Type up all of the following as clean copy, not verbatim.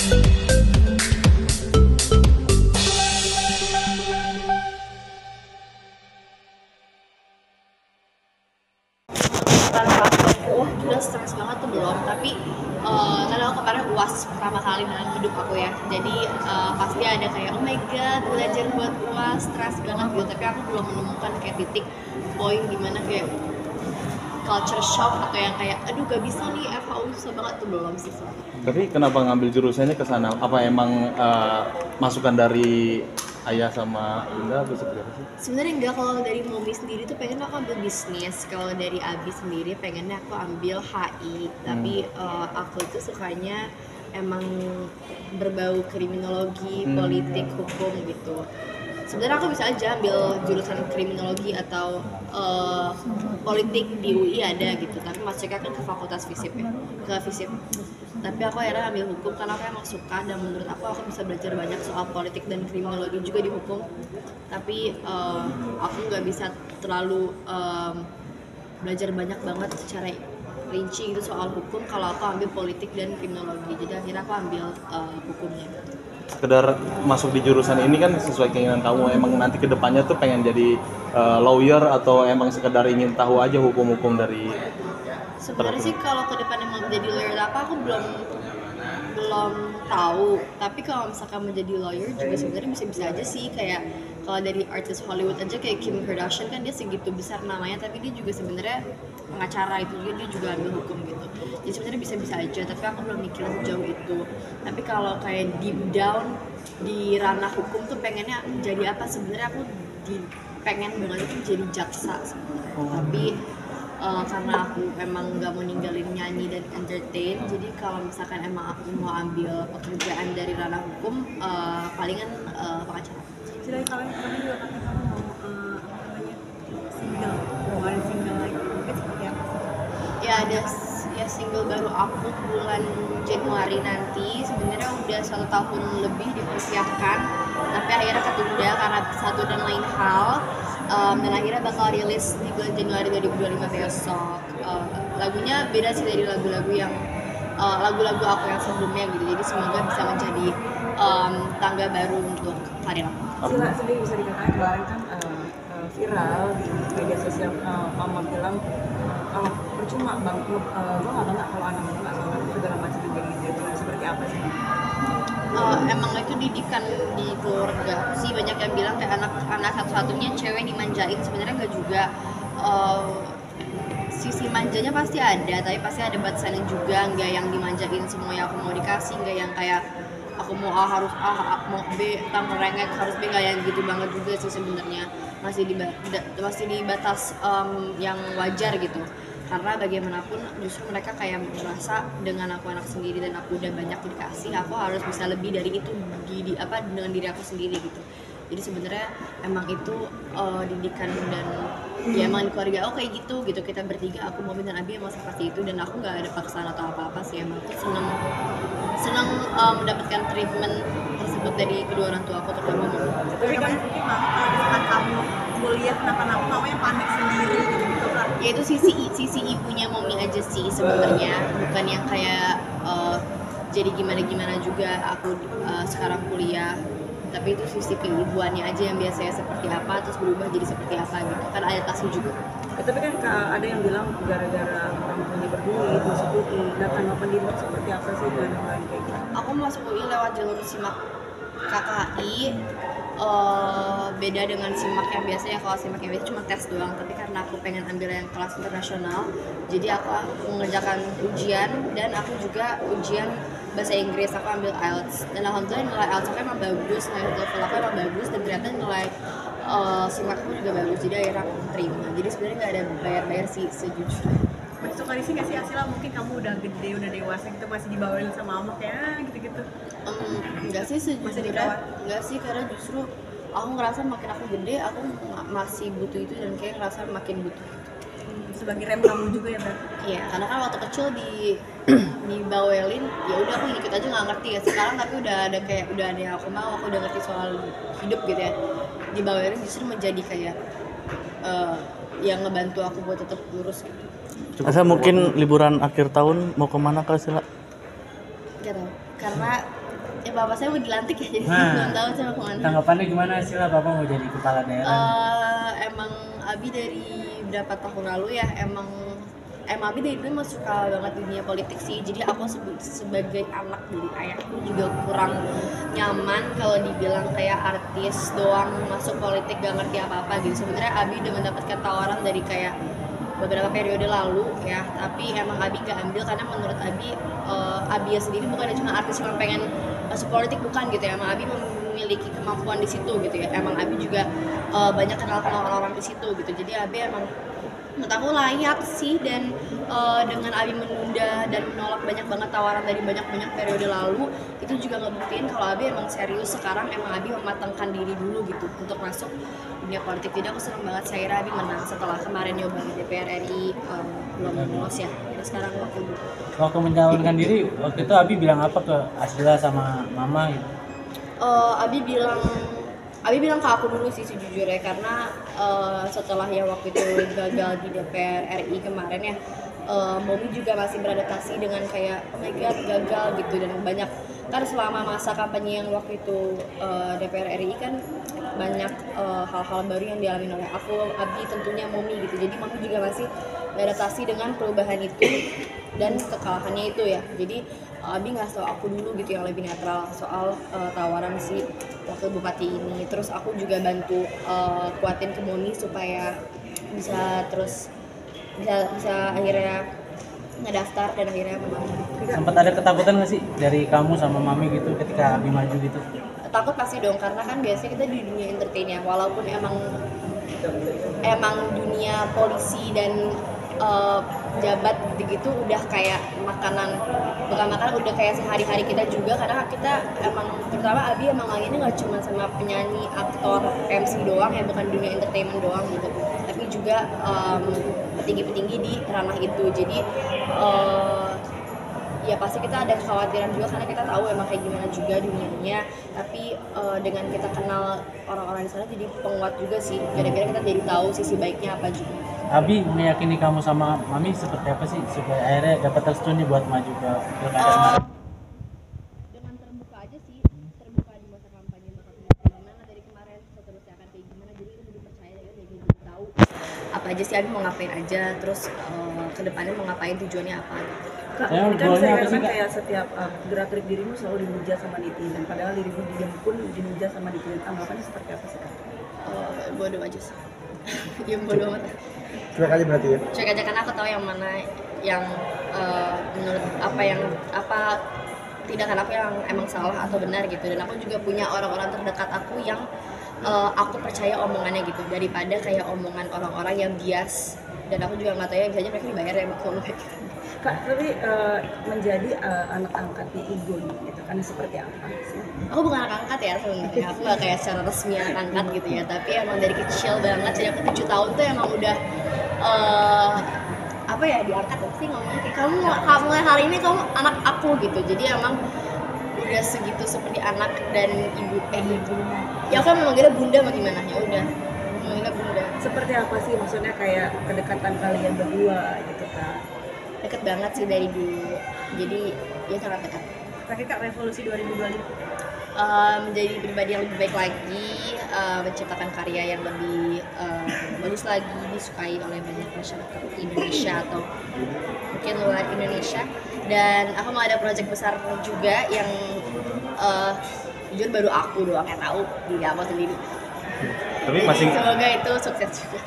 Udah stres banget tuh belum, tapi karena aku kemarin UAS pertama kali dalam hidup aku ya, jadi pasti ada kayak oh my god belajar buat UAS stres banget gitu, tapi aku belum menemukan kayak titik poin gimana kayak culture shock atau yang kayak aduh gak bisa nih FAU susah banget tuh belum sih. Tapi kenapa ngambil jurusannya ke sana? Apa emang masukan dari ayah sama bunda atau seperti apa sih? Sebenarnya enggak, kalau dari Momi sendiri tuh pengen aku ambil bisnis, kalau dari Abi sendiri pengennya aku ambil HI, tapi aku itu sukanya emang berbau kriminologi, politik, hukum gitu. Sebenarnya aku bisa aja ambil jurusan kriminologi atau politik di UI ada gitu, tapi masuknya kan ke fakultas FISIP ya, ke FISIP. Tapi aku akhirnya ambil hukum karena aku emang suka, dan menurut aku bisa belajar banyak soal politik dan kriminologi juga di hukum. Tapi aku nggak bisa terlalu belajar banyak banget secara rinci gitu soal hukum kalau aku ambil politik dan kriminologi. Jadi akhirnya aku ambil hukumnya. Sekedar masuk di jurusan ini kan sesuai keinginan kamu, emang nanti kedepannya tuh pengen jadi lawyer atau emang sekedar ingin tahu aja hukum-hukum dari sebenarnya sih kalau ke depannya mau menjadi lawyer apa aku belum tahu, tapi kalau misalkan menjadi lawyer juga sebenarnya bisa-bisa aja sih. Kayak kalau dari artis Hollywood aja kayak Kim Kardashian kan dia segitu besar namanya, tapi dia juga sebenarnya pengacara, itu dia juga ambil hukum gitu. Jadi sebenarnya bisa-bisa aja, tapi aku belum mikir sejauh itu. Tapi kalau kayak deep down di ranah hukum tuh pengennya jadi apa, sebenarnya aku pengen banget itu jadi jaksa sebenarnya. Tapi karena aku emang nggak mau ninggalin nyanyi dan entertain, jadi kalau misalkan emang aku mau ambil pekerjaan dari ranah hukum, palingan pengacara. Jadi kalau kemarin juga katanya kamu mau single, mau ada single lagi, mungkin seperti apa sih? Ya ada ya single baru aku bulan Januari nanti. Sebenarnya udah 1 tahun lebih dipersiapkan, tapi akhirnya ketunda karena satu dan lain hal. Dan akhirnya bakal rilis di bulan Januari 2025 besok. Lagunya beda sih dari lagu-lagu yang lagu-lagu aku yang sebelumnya gitu, jadi semoga bisa menjadi tangga baru untuk karir aku. Sila sendiri bisa dikatakan kemarin kan viral di media sosial, mama bilang kalau percuma bang, gue nggak bangga kalau anak gue nggak sholat segala macam gitu. Seperti apa sih? Emang itu didikan di keluarga sih, banyak yang bilang kayak anak satu-satunya cewek dimanjain. Sebenarnya nggak juga, sisi manjanya pasti ada, tapi pasti ada batasannya juga. Nggak yang dimanjain semuanya aku mau dikasih, nggak yang kayak aku mau A harus A, mau B tambah rengek harus B, nggak yang gitu banget juga sih sebenarnya. Masih di batas yang wajar gitu, karena bagaimanapun justru mereka kayak merasa dengan aku anak sendiri dan aku udah banyak dikasih, aku harus bisa lebih dari itu dengan diri aku sendiri gitu. Jadi sebenarnya emang itu didikan dan ya emang di keluarga aku kayak gitu kita bertiga, aku Momi dan Abi emang seperti itu, dan aku nggak ada paksaan atau apa-apa sih. Emang tuh senang mendapatkan treatment tersebut dari kedua orang tua aku, terutama Momi. Tapi kan mungkin mama kalau misalkan kamu kuliah kenapa-napa mama yang panik sendiri gitu kan? Ya itu sisi ibunya Momi aja sih sebenarnya, bukan yang kayak jadi gimana juga aku sekarang kuliah, tapi itu sisi keibuannya aja yang biasanya seperti apa terus berubah jadi seperti apa gitu kan, adaptasi juga. Tapi kan ada yang bilang gara-gara orang tuanya berduit masuk UI. Nah, tanggapan dirimu seperti apa sih dengan hal kayak gitu? Aku masuk UI lewat jalur SIMAK KKI. Beda dengan SIMAK yang biasanya. Kalau SIMAK yang biasa cuma tes doang, tapi karena aku pengen ambil yang kelas internasional, jadi aku mengerjakan ujian, dan aku juga ujian bahasa Inggris. Aku ambil IELTS, dan alhamdulillah nilai IELTS aku emang bagus, nilai TOEFL aku emang bagus, dan ternyata nilai SIMAK aku juga bagus, jadi akhirnya aku terima. Jadi sebenarnya nggak ada bayar sih sejujurnya. Suka risih nggak sih Asila, mungkin kamu udah gede, udah dewasa gitu, masih dibawelin sama mama kayak gitu-gitu? Enggak sih sejujurnya, enggak sih, karena justru aku ngerasa makin aku gede aku masih butuh itu, dan kayak ngerasa makin butuh. Sebagai rem kamu juga ya berarti? Iya, karena kan waktu kecil dibawelin, ya udah aku ikut aja nggak ngerti ya. Sekarang tapi udah ada yang aku mau, aku udah ngerti soal hidup gitu ya. Dibawelin justru menjadi kayak yang ngebantu aku buat tetap lurus gitu. Asa mungkin liburan akhir tahun mau kemana Kak Sila? Gak tau, karena Ya bapak saya mau dilantik ya, jadi Nah. belum tahu saya mau kemana. Tanggapannya gimana sih lah bapak mau jadi kepala daerah? Emang Abi dari berapa tahun lalu ya emang Abi dari dulu emang suka banget dunia politik sih. Jadi aku sebagai anak dari ayahku juga kurang nyaman kalau dibilang kayak artis doang masuk politik gak ngerti apa-apa gitu. Sebenarnya Abi udah mendapatkan tawaran dari kayak beberapa periode lalu ya, tapi emang Abi gak ambil karena menurut Abi Abi sendiri bukan cuma artis yang pengen masuk politik, bukan gitu ya. Emang Abi memiliki kemampuan di situ gitu ya. Emang Abi juga banyak kenal orang-orang di situ gitu. Jadi Abi emang menurut aku layak sih, dan dengan Abi menunda dan menolak banyak banget tawaran dari banyak periode lalu, itu juga ngebuktiin kalau Abi emang serius sekarang, emang Abi mematangkan diri dulu gitu untuk masuk dunia politik. Jadi aku senang banget saya Abi menang setelah kemarin nyoba di DPR RI belum lolos ya. Terus sekarang aku Waktu mencalonkan diri, waktu itu Abi bilang apa ke Asila sama Mama gitu? Abi bilang ke aku dulu sih sejujurnya, karena setelah ya waktu itu gagal di DPR RI kemarin ya, Momi juga masih beradaptasi dengan kayak oh my god gagal gitu, dan banyak kan selama masa kampanye yang waktu itu DPR RI kan banyak hal-hal baru yang dialami oleh aku, Abi tentunya Momi gitu. Jadi Momi juga masih beradaptasi dengan perubahan itu dan kekalahannya itu ya. Jadi Abi nggak tahu aku dulu gitu yang lebih netral soal tawaran si wakil bupati ini. Terus aku juga bantu kuatin ke Moni supaya bisa akhirnya ngedaftar dan akhirnya menang. Sempat ada ketakutan nggak sih dari kamu sama Mami gitu ketika Abi maju gitu? Takut pasti dong, karena kan biasanya kita di dunia entertain ya, walaupun emang dunia polisi dan jabat gitu udah kayak bukan makanan, udah kayak sehari-hari kita juga, karena kita emang pertama Abi emang lainnya nggak cuma sama penyanyi, aktor, MC doang ya, bukan dunia entertainment doang gitu, tapi juga petinggi-petinggi di ranah itu. Jadi ya pasti kita ada kekhawatiran juga karena kita tahu emang kayak gimana juga dunianya, tapi dengan kita kenal orang-orang di sana jadi penguat juga sih, gara-gara kita jadi tahu sisi baiknya apa juga. Abi meyakini kamu sama Mami seperti apa sih supaya akhirnya dapat restu nih buat maju ke pilkada? Dengan terbuka aja sih, terbuka di masa kampanye, bakal kayak gimana dari kemarin, seterusnya akan kayak gimana, jadi kita lebih percaya ya, jadi tahu apa aja sih Abi mau ngapain aja, terus kedepannya mau ngapain, tujuannya apa gitu. Kak, Ya, ini kan goalnya saya apa sih, kan Kak? kayak setiap gerak-gerik dirimu selalu dimuja sama netizen, padahal dirimu diam pun dimuja sama netizen. Tanggapannya seperti apa sih Kak? Bodoh aja sih. Ya bodoh amat. Cuek aja berarti ya. Cuek aja karena aku tahu yang mana yang menurut apa tindakan aku yang emang salah atau benar gitu, dan aku juga punya orang-orang terdekat aku yang aku percaya omongannya gitu, daripada kayak omongan orang-orang yang bias, dan aku juga nggak tahu ya, bisa aja mereka dibayar ya buat ngomong kayak gitu. Kak, tapi menjadi anak angkatnya Igun gitu kan seperti apa sih? Aku bukan anak angkat ya sebenarnya, aku nggak kayak secara resmi anak angkat gitu ya, tapi emang dari kecil banget, jadi aku 7 tahun tuh emang udah apa ya, diangkat apa sih ngomongnya, kayak kamu mulai hari ini kamu anak aku gitu. Jadi emang udah segitu seperti anak dan ibu ya, aku memanggilnya bunda mau gimana, ya udah memanggilnya bunda. Seperti apa sih maksudnya kayak kedekatan kalian berdua gitu Kak? Deket banget sih dari dulu, jadi ya sangat dekat. Terakhir Kak, revolusi 2025 Menjadi pribadi yang lebih baik lagi, menciptakan karya yang lebih bagus lagi, disukai oleh banyak masyarakat Indonesia atau mungkin luar Indonesia. Dan aku mau ada proyek besar juga yang jujur baru aku doang yang tahu, diri aku sendiri. Tapi masih Semoga itu sukses juga.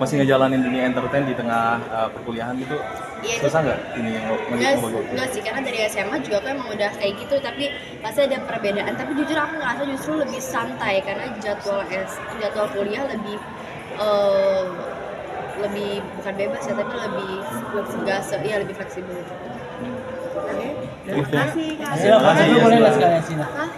ngejalanin dunia entertain di tengah perkuliahan gitu. Iya, itu Susah nggak ini yang Enggak sih, karena dari SMA juga aku emang udah kayak gitu, tapi pasti ada perbedaan. Tapi jujur aku ngerasa justru lebih santai karena jadwal kuliah lebih bukan bebas ya, tapi lebih fleksibel. Terima kasih Kak. Ayo, masuk dulu boleh nggak sekalian sini? Hah?